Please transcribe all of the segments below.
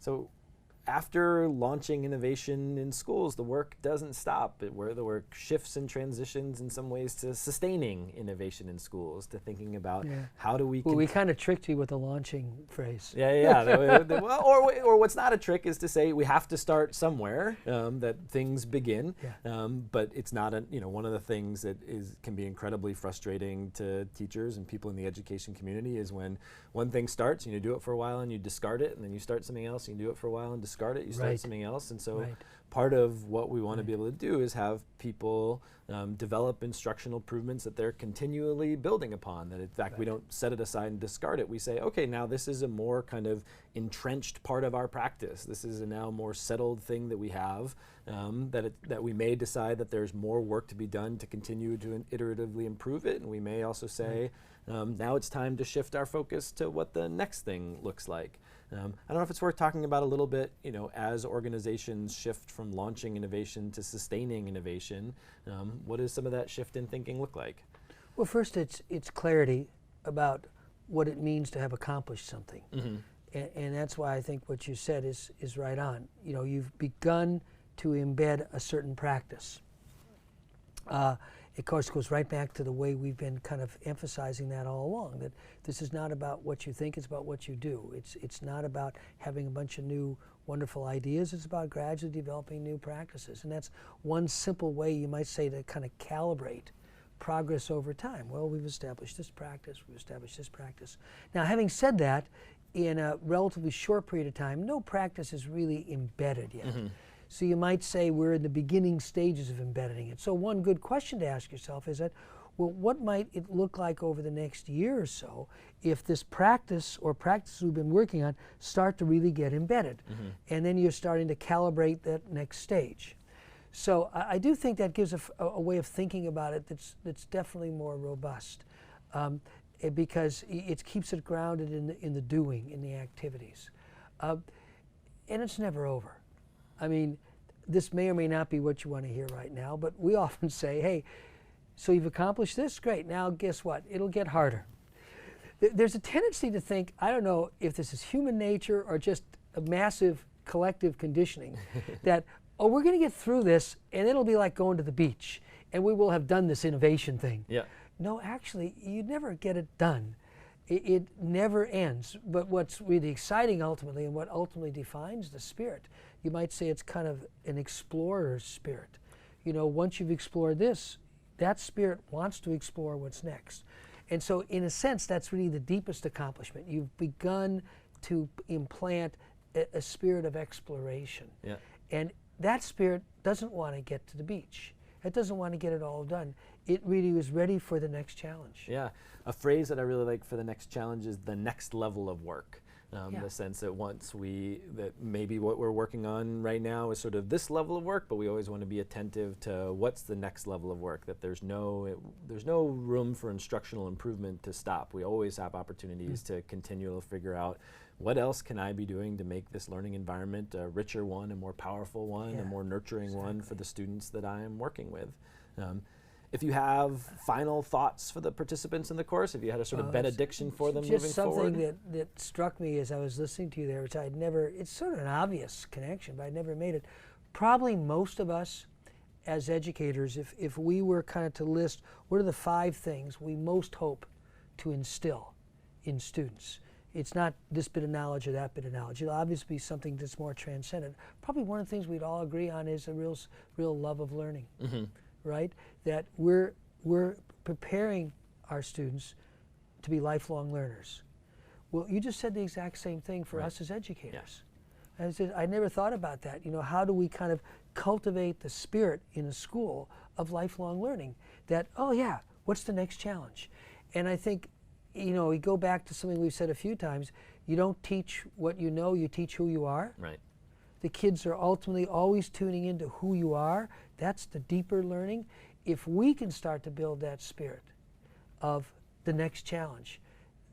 So after launching innovation in schools, the work doesn't stop. Where the work shifts and transitions in some ways to sustaining innovation in schools, to thinking about how do we... Well, we kind of tricked you with the launching phrase. Well, or what's not a trick is to say we have to start somewhere, that things begin. But it's not one of the things that can be incredibly frustrating to teachers and people in the education community is when one thing starts and you do it for a while and you discard it, and then you start something else and you do it for a while and discard it, you start something else. And so part of what we want to be able to do is have people develop instructional improvements that they're continually building upon, that in fact we don't set it aside and discard it. We say, okay, now this is a more kind of entrenched part of our practice. This is a now more settled thing that we have, that we may decide that there's more work to be done to continue to iteratively improve it, and we may also say, now it's time to shift our focus to what the next thing looks like. I don't know if it's worth talking about a little bit, as organizations shift from launching innovation to sustaining innovation, what does some of that shift in thinking look like? Well, first it's clarity about what it means to have accomplished something. And that's why I think what you said is right on. You've begun to embed a certain practice. It of course goes right back to the way we've been kind of emphasizing that all along, that this is not about what you think, it's about what you do. It's not about having a bunch of new wonderful ideas, it's about gradually developing new practices. And that's one simple way, you might say, to kind of calibrate progress over time. Well, we've established this practice, we've established this practice. Now, having said that, in a relatively short period of time, no practice is really embedded yet. So you might say we're in the beginning stages of embedding it. So one good question to ask yourself is that, well, what might it look like over the next year or so if this practice or practices we've been working on start to really get embedded? And then you're starting to calibrate that next stage. So I do think that gives a way of thinking about it that's definitely more robust, because it keeps it grounded in the doing, in the activities. And it's never over. I mean, this may or may not be what you want to hear right now, but we often say, hey, so you've accomplished this? Great. Now guess what? It'll get harder. There's a tendency to think, I don't know if this is human nature or just a massive collective conditioning, that, oh, we're going to get through this and it'll be like going to the beach and we will have done this innovation thing. No, actually, you never get it done. It never ends. But what's really exciting ultimately, and what ultimately defines the spirit, you might say it's kind of an explorer's spirit. Once you've explored this, that spirit wants to explore what's next. And so in a sense, that's really the deepest accomplishment. You've begun to implant a spirit of exploration. And that spirit doesn't want to get to the beach. It doesn't want to get it all done. It really is ready for the next challenge. A phrase that I really like for the next challenge is the next level of work. The sense that that maybe what we're working on right now is sort of this level of work, but we always want to be attentive to what's the next level of work, that there's no room for instructional improvement to stop. We always have opportunities to continually figure out what else can I be doing to make this learning environment a richer one, a more powerful one, a more nurturing one for the students that I am working with. If you have final thoughts for the participants in the course, if you had a sort of benediction for them moving forward. Just something that struck me as I was listening to you there, which it's sort of an obvious connection, but I'd never made it. Probably most of us as educators, if we were kind of to list what are the 5 things we most hope to instill in students. It's not this bit of knowledge or that bit of knowledge. It'll obviously be something that's more transcendent. Probably one of the things we'd all agree on is a real love of learning. Right? That we're preparing our students to be lifelong learners. Well, you just said the exact same thing for us as educators. And I said, I never thought about that. How do we kind of cultivate the spirit in a school of lifelong learning? That, oh yeah, what's the next challenge? And I think, we go back to something we've said a few times. You don't teach what you know, you teach who you are. The kids are ultimately always tuning into who you are. That's the deeper learning. If we can start to build that spirit of the next challenge,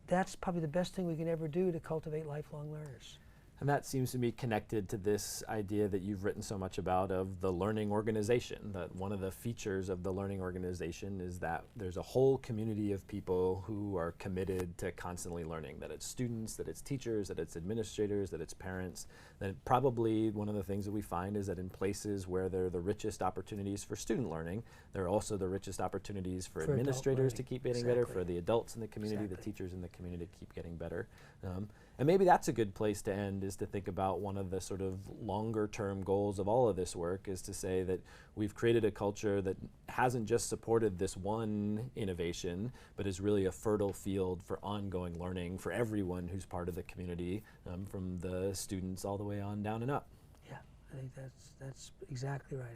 that's probably the best thing we can ever do to cultivate lifelong learners. And that seems to be connected to this idea that you've written so much about of the learning organization. That one of the features of the learning organization is that there's a whole community of people who are committed to constantly learning, that it's students, that it's teachers, that it's administrators, that it's parents. That probably one of the things that we find is that in places where there are the richest opportunities for student learning, there are also the richest opportunities for administrators to keep getting better, for the adults in the community, the teachers in the community to keep getting better. And maybe that's a good place to end, is to think about one of the sort of longer term goals of all of this work, is to say that we've created a culture that hasn't just supported this one innovation, but is really a fertile field for ongoing learning for everyone who's part of the community, from the students all the way on down and up. Yeah, I think that's exactly right.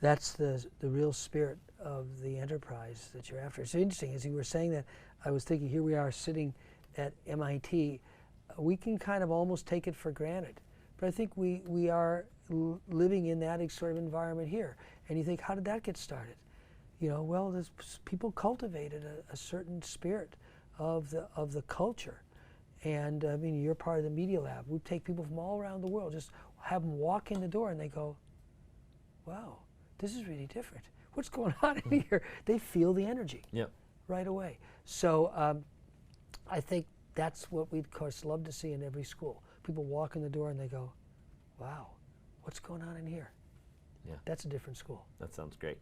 That's the real spirit of the enterprise that you're after. It's interesting, as you were saying that, I was thinking, here we are sitting at MIT. We can kind of almost take it for granted, but I think we are living in that sort of environment here. And you think, how did that get started? You know, well, people cultivated a certain spirit of the culture. And I mean, you're part of the Media Lab. We take people from all around the world, just have them walk in the door and they go, wow, this is really different. What's going on in here? They feel the energy right away. So I think that's what we'd, of course, love to see in every school. People walk in the door and they go, wow, what's going on in here? Yeah. That's a different school. That sounds great.